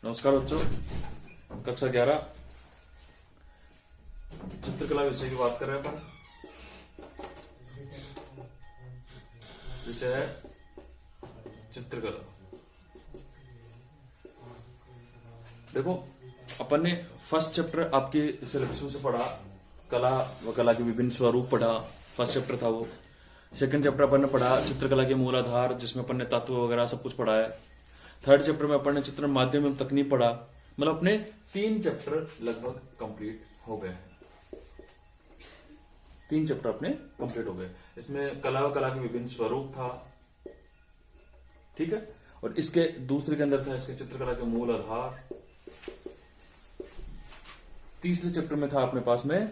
नमस्कार बच्चों, कक्षा 11 चित्रकला विषय की बात कर रहे हैं अपन। विषय है चित्रकला। देखो, अपन ने फर्स्ट चैप्टर आपके सिलेबस में से पढ़ा, कला व कला के विभिन्न स्वरूप पढ़ा। फर्स्ट चैप्टर था वो। सेकंड चैप्टर अपन ने पढ़ा चित्रकला के मूल आधार, जिसमें अपन ने तत्व वगैरह सब कुछ पढ़ा है। थर्ड चैप्टर में अपन ने चित्रण माध्यम एवं तकनीक पढ़ा। मतलब अपने 3 चैप्टर लगभग कंप्लीट हो गए हैं। 3 चैप्टर अपने कंप्लीट हो गए। इसमें कला व कला के विभिन्न स्वरूप था, ठीक है। और इसके दूसरे के अंदर था इसके चित्रकला के मूल आधार। तीसरे चैप्टर में था अपने पास में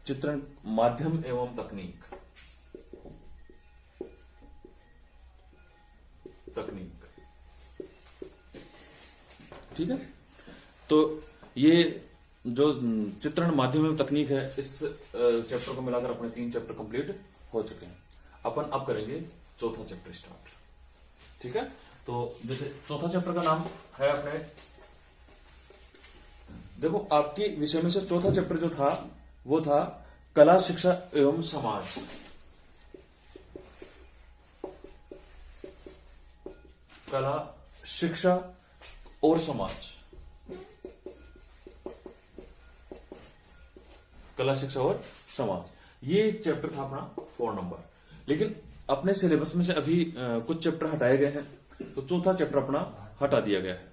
चित्रण माध्यम एवं तकनीक। ठीक है। तो ये जो चित्रण माध्यम एवं तकनीक है, इस चैप्टर को मिलाकर अपने 3 चैप्टर कंप्लीट हो चुके हैं। अपन अब करेंगे चौथा चैप्टर स्टार्ट, ठीक है। तो जैसे चौथा चैप्टर का नाम है अपने, देखो आपके विषय में से चौथा चैप्टर जो था वो था कला, शिक्षा एवं समाज। कला, शिक्षा और समाज। कला, शिक्षा और समाज, ये चैप्टर था अपना 4 नंबर। लेकिन अपने सिलेबस में से अभी कुछ चैप्टर हटाए गए हैं, तो चौथा चैप्टर अपना हटा दिया गया है,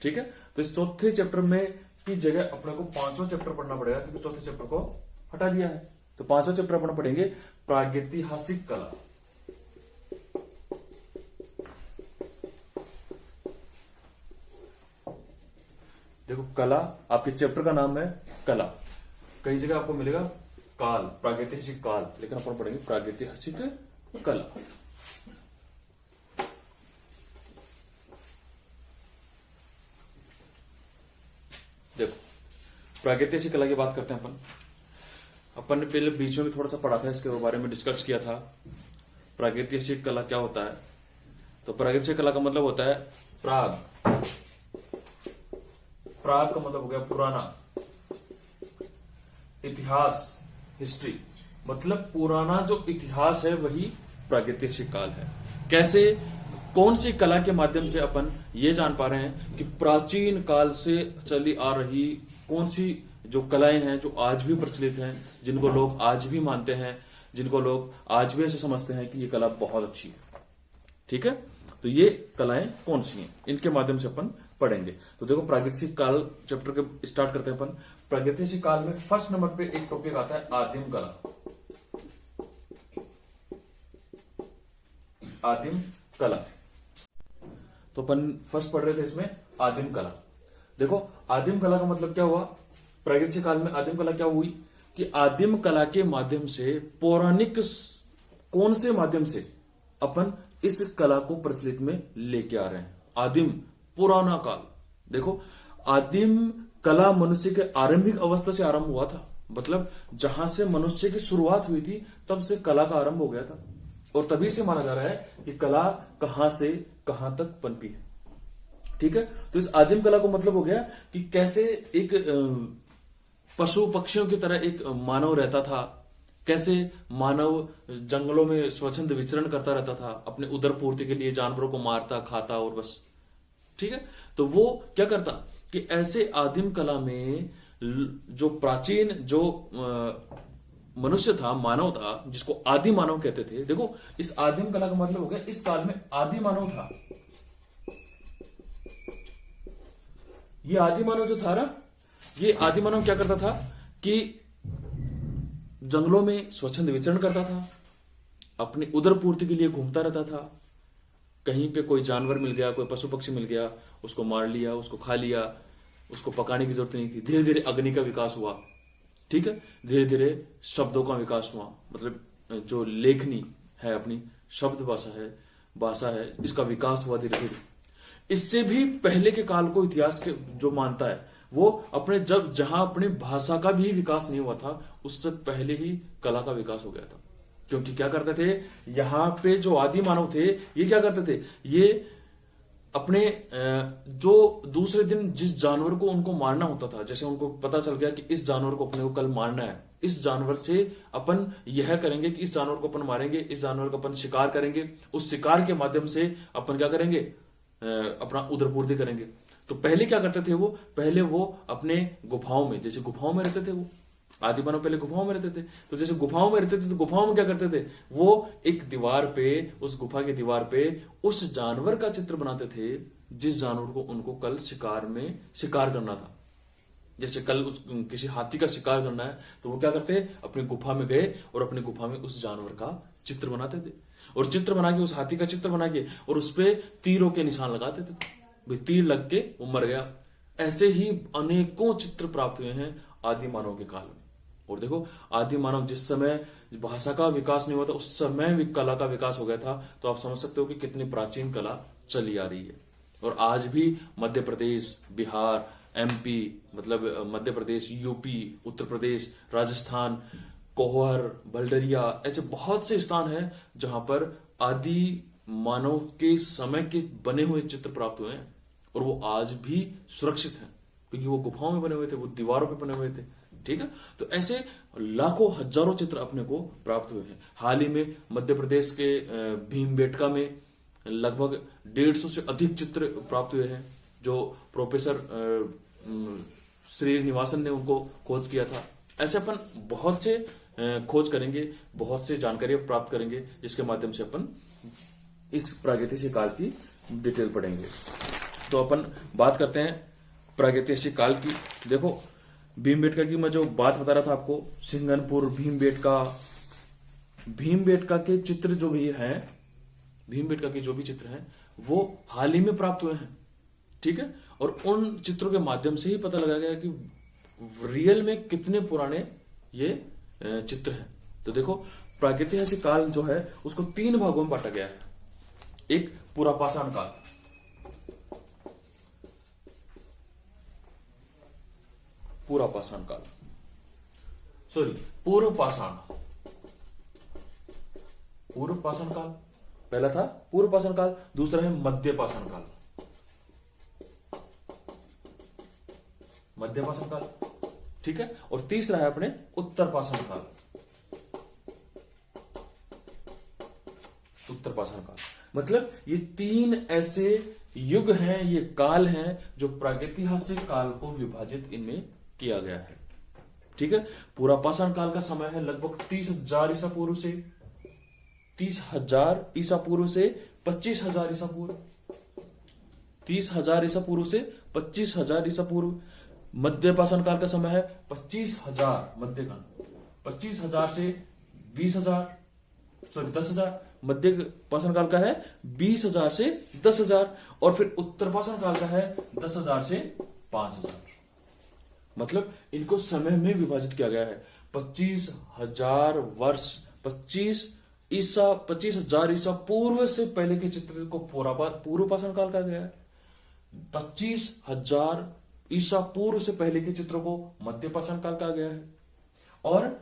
ठीक है। तो इस चौथे चैप्टर में की जगह अपने को 5वां चैप्टर पढ़ना पड़ेगा, क्योंकि चौथे चैप्टर को हटा दिया है। तो 5वां चैप्टर अपना पढ़ेंगे प्रागैतिहासिक कला। देखो, कला आपके चैप्टर का नाम है कला। कई जगह आपको मिलेगा काल, प्रागैतिहासिक काल, लेकिन अपन पढ़ेंगे प्रागैतिहासिक कला। देखो, प्रागैतिहासिक कला की बात करते हैं अपन ने पहले बीच में भी थोड़ा सा पढ़ा था, इसके बारे में डिस्कस किया था। प्रागैतिहासिक कला क्या होता है? तो प्रागैतिहासिक कला का मतलब होता है प्राग। प्राग का मतलब हो गया पुराना, इतिहास, हिस्ट्री, मतलब पुराना जो इतिहास है वही प्रागैतिहासिक काल है। कैसे, कौन सी कला के माध्यम से अपन ये जान पा रहे हैं कि प्राचीन काल से चली आ रही कौन सी जो कलाएं हैं जो आज भी प्रचलित हैं, जिनको लोग आज भी मानते हैं, जिनको लोग आज भी ऐसे समझते हैं कि ये कला बहुत अच्छी है, ठीक है। तो ये कलाएं कौन सी हैं, इनके माध्यम से अपन पढ़ेंगे। तो देखो, प्रागैतिहासिक काल चैप्टर के स्टार्ट करते हैं अपन। प्रागैतिहासिक काल में फर्स्ट नंबर पे एक टॉपिक आता है आदिम कला। आदिम कला, तो अपन फर्स्ट पढ़ रहे थे इसमें आदिम कला। देखो, आदिम कला का मतलब क्या हुआ? प्रागैतिहासिक काल में आदिम कला क्या हुई कि आदिम कला के माध्यम से, पौराणिक कौन से माध्यम से अपन इस कला को प्रचलित में लेके आ रहे हैं। आदिम, पुराना काल। देखो, आदिम कला मनुष्य के आरंभिक अवस्था से आरंभ हुआ था, मतलब जहां से मनुष्य की शुरुआत हुई थी तब से कला का आरंभ हो गया था। और तभी से माना जा रहा है कि कला कहां से कहां तक पनपी है, ठीक है। तो इस आदिम कला को मतलब हो गया कि कैसे एक पशु पक्षियों की तरह एक मानव रहता था, कैसे मानव जंगलों में स्वच्छंद विचरण करता रहता था, अपने उदर पूर्ति के लिए जानवरों को मारता, खाता और बस, ठीक है। तो वो क्या करता कि ऐसे आदिम कला में जो प्राचीन जो मनुष्य था, मानव था, जिसको आदि मानव कहते थे। देखो, इस आदिम कला का मतलब हो गया इस काल में आदि मानव था। ये आदि मानव जो था ना, ये आदि मानव क्या करता था कि जंगलों में स्वच्छंद विचरण करता था, अपनी उदर पूर्ति के लिए घूमता रहता था। कहीं पे कोई जानवर मिल गया, कोई पशु पक्षी मिल गया, उसको मार लिया, उसको खा लिया, उसको पकाने की जरूरत नहीं थी। धीरे धीरे अग्नि का विकास हुआ, ठीक है। धीरे धीरे शब्दों का विकास हुआ, मतलब जो लेखनी है, अपनी शब्द भाषा है, इसका विकास हुआ धीरे धीरे। इससे भी पहले के काल को इतिहास के जो मानता है, वो अपने जहां अपने भाषा का भी विकास नहीं हुआ था, उससे पहले ही कला का विकास हो गया था। क्योंकि क्या करते थे, यहां पे जो आदि मानव थे, ये क्या करते थे, ये अपने जो दूसरे दिन जिस जानवर को उनको मारना होता था, जैसे उनको पता चल गया कि इस जानवर को अपने को कल मारना है, इस जानवर से अपन यह करेंगे कि इस जानवर को अपन मारेंगे, इस जानवर का अपन शिकार करेंगे, उस शिकार के माध्यम से अपन क्या करेंगे, अपना उदरपूर्ति करेंगे। तो पहले क्या करते थे वो, पहले वो अपने गुफाओं में, जैसे गुफाओं में रहते थे वो आदि मानव पहले गुफाओं में रहते थे, तो जैसे गुफाओं में रहते थे तो गुफाओं में क्या करते थे, वो एक दीवार पे, उस गुफा की दीवार पे उस जानवर का चित्र बनाते थे जिस जानवर को उनको कल शिकार में शिकार करना था। जैसे कल किसी हाथी का शिकार करना है तो वो क्या करते, अपनी गुफा में गए और अपनी गुफा में उस जानवर का चित्र बनाते थे, और चित्र बना के, उस हाथी का चित्र बना के, और उस पे तीरों के निशान लगाते थे, भाई तीर लग के वो मर गया। ऐसे ही अनेकों चित्र प्राप्त हुए हैं आदि मानव के काल में। और देखो, आदि मानव जिस समय भाषा का विकास नहीं हुआ था, उस समय भी कला का विकास हो गया था। तो आप समझ सकते हो कि कितनी प्राचीन कला चली आ रही है। और आज भी मध्य प्रदेश, बिहार, एमपी, मतलब मध्य प्रदेश, यूपी, उत्तर प्रदेश, राजस्थान, कोहर, बल्डरिया, ऐसे बहुत से स्थान हैं जहां पर आदि मानव के समय के बने हुए चित्र प्राप्त हुए हैं, और वो आज भी सुरक्षित हैं क्योंकि वो गुफाओं में बने हुए थे, वो दीवारों पे बने हुए थे। ठीक है, तो ऐसे लाखों हजारों चित्र अपने को प्राप्त हुए हैं। हाल ही में मध्य प्रदेश के भीमबेटका में लगभग 150 से अधिक चित्र प्राप्त हुए हैं, जो प्रोफेसर श्रीनिवासन ने उनको खोज किया था। ऐसे अपन बहुत से खोज करेंगे, बहुत से जानकारी प्राप्त करेंगे, जिसके माध्यम से अपन इस प्रागैतिहासिक काल की डिटेल पढ़ेंगे। तो अपन बात करते हैं प्रागैतिहासिक काल की। देखो, भीमबेटका की मैं जो बात बता रहा था आपको, सिंघनपुर, भीमबेटका के चित्र जो भी हैं, भीमबेटका के जो भी चित्र हैं वो हाल ही में प्राप्त हुए हैं। ठीक है, और उन चित्रों के माध्यम से ही पता लगा गया कि रियल में कितने पुराने ये चित्र हैं। तो देखो, प्रागैतिहासिक काल जो है उसको 3 भागों में बांटा गया है। एक पुरापाषाण काल, पुरापाषाण काल, सॉरी पूर्वपाषाण, पूर्वपाषाण काल पहला था, पूर्वपाषाण काल। दूसरा है मध्यपाषाण काल, मध्यपाषाण काल। ठीक है, और तीसरा है अपने उत्तरपाषाण काल, उत्तरपाषाण काल। मतलब ये 3 ऐसे युग हैं, ये काल हैं जो प्रागैतिहासिक काल को विभाजित इनमें किया गया है। ठीक है, पुरापाषाण काल का समय है लगभग 30,000 ईसा पूर्व से 30,000 ईसा पूर्व से 25,000 ईसा पूर्व, 30,000 ईसा पूर्व से 25,000 ईसा पूर्व। मध्यपाषाण काल का समय है 25,000, मध्यकाल 25,000 से 20,000, सॉरी 10,000। मध्य पाषाण काल का है 20,000 से 10,000, और फिर उत्तरपाषाण काल का है 10,000 से 5,000। मतलब इनको समय में विभाजित किया गया है। 25,000 वर्ष, 25,000 ईसा पूर्व से पहले के चित्र को पूर्वपाषाण काल कहा गया है। 25,000 ईसा पूर्व से पहले के चित्रों को मध्यपाषाण काल कहा गया है, और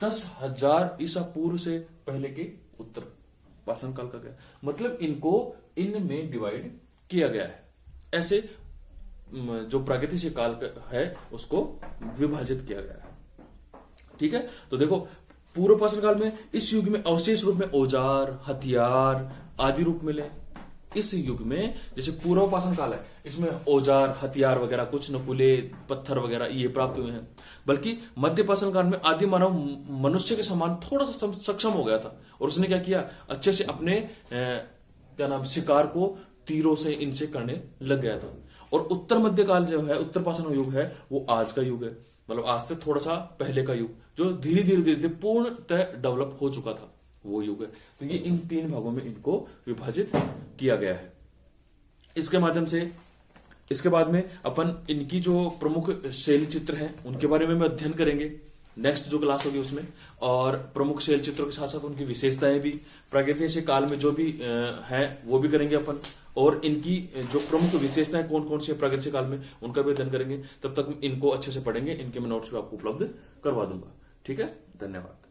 10,000 ईसा पूर्व से पहले के उत्तरपाषाण काल कहा गया। मतलब इनको इनमें डिवाइड किया गया है। ऐसे जो प्रागैतिहासिक काल है उसको विभाजित किया गया है। ठीक है, तो देखो, पूर्वपाषाण काल में इस युग में अवशेष रूप में औजार, हथियार आदि रूप मिले। इस युग में जैसे पूर्वपाषाण काल है, इसमें औजार, हथियार वगैरह, कुछ नकुले, पत्थर वगैरह ये प्राप्त हुए हैं। बल्कि मध्यपाषाण काल में आदि मानव मनुष्य के समान थोड़ा सा सक्षम हो गया था, और उसने क्या किया, अच्छे से अपने शिकार को तीरों से इनसे करने लग गया था। और उत्तर मध्यकाल जो है, उत्तरपाषाण युग है, वो आज का युग है, मतलब आज से थोड़ा सा पहले का युग, जो धीरे धीरे पूर्णतः डेवलप हो चुका था, वो युग है। तो ये इन 3 भागों में इनको विभाजित किया गया है। इसके माध्यम से इसके बाद में अपन इनकी जो प्रमुख शैली चित्र हैं उनके बारे में अध्ययन करेंगे नेक्स्ट जो क्लास होगी उसमें, और प्रमुख शैल चित्रों के साथ साथ उनकी विशेषताएं भी प्रागैतिहासिक काल में जो भी हैं वो भी करेंगे अपन, और इनकी जो प्रमुख विशेषताएं कौन कौन सी है प्रागैतिहासिक काल में उनका भी अध्ययन करेंगे। तब तक इनको अच्छे से पढ़ेंगे, इनके मैं नोट्स भी आपको उपलब्ध करवा दूंगा। ठीक है, धन्यवाद।